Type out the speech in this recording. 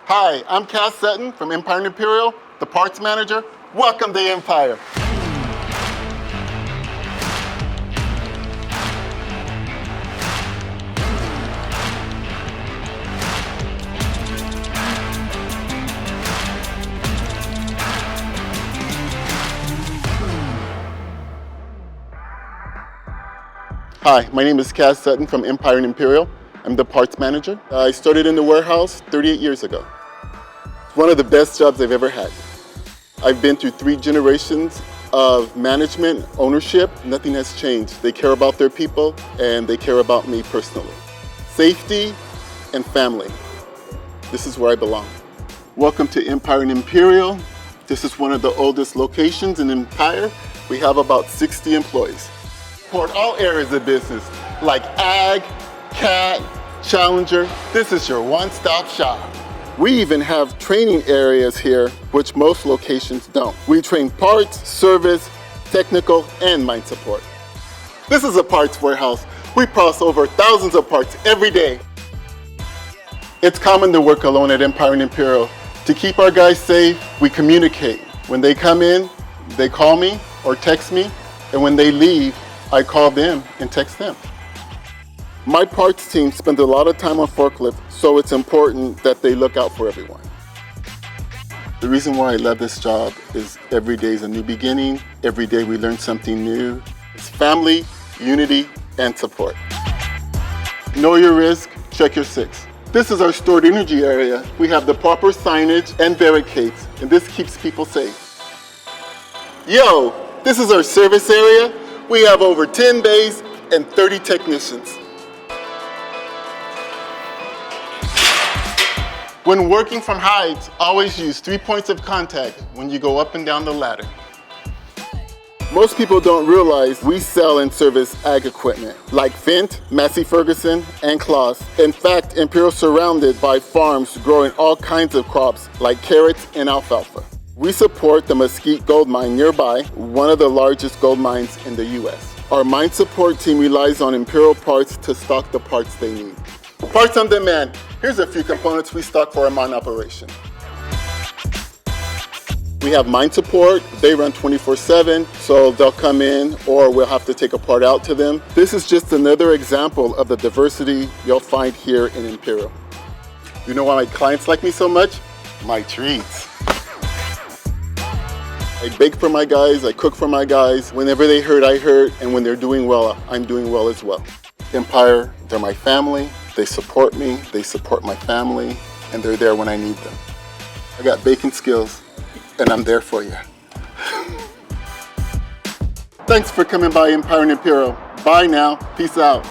Hi, I'm Caswell from Empire and Imperial, the parts manager. Welcome to Empire. Hi, my name is Cass Sutton from Empire and Imperial. I'm the parts manager. I started in the warehouse 38 years ago. It's one of the best jobs I've ever had. I've been through 3 generations of management, ownership. Nothing has changed. They care about their people and they care about me personally. Safety and family. This is where I belong. Welcome to Empire and Imperial. This is one of the oldest locations in Empire. We have about 60 employees. For all areas of business, like ag, cat, challenger, this is your one-stop shop. We even have training areas here, which most locations don't. We train parts, service, technical, and mine support. This is a parts warehouse. We process over thousands of parts every day. It's common to work alone at Empire and Imperial. To keep our guys safe, we communicate. When they come in, they call me or text me, and when they leave, I call them and text them. My parts team spends a lot of time on forklift, so it's important that they look out for everyone. The reason why I love this job is every day is a new beginning. Every day we learn something new. It's family, unity, and support. Know your risk, check your 6. This is our stored energy area. We have the proper signage and barricades, and this keeps people safe. Yo, this is our service area. We have over 10 bays and 30 technicians. When working from heights, always use 3 points of contact when you go up and down the ladder. Most people don't realize we sell and service ag equipment like Fendt, Massey Ferguson, and Kloss. In fact, Imperial is surrounded by farms growing all kinds of crops like carrots and alfalfa. We support the Mesquite Gold Mine nearby, one of the largest gold mines in the U.S. Our mine support team relies on Imperial parts to stock the parts they need. Parts on demand. Here's a few components we stock for our mine operation. We have mine support. They run 24/7, so they'll come in or we'll have to take a part out to them. This is just another example of the diversity you'll find here in Imperial. You know why my clients like me so much? My treats. I bake for my guys, I cook for my guys. Whenever they hurt, I hurt, and when they're doing well, I'm doing well as well. Empire, they're my family. They support me, they support my family, and they're there when I need them. I got baking skills, and I'm there for you. Thanks for coming by Empire and Imperial. Bye now, peace out.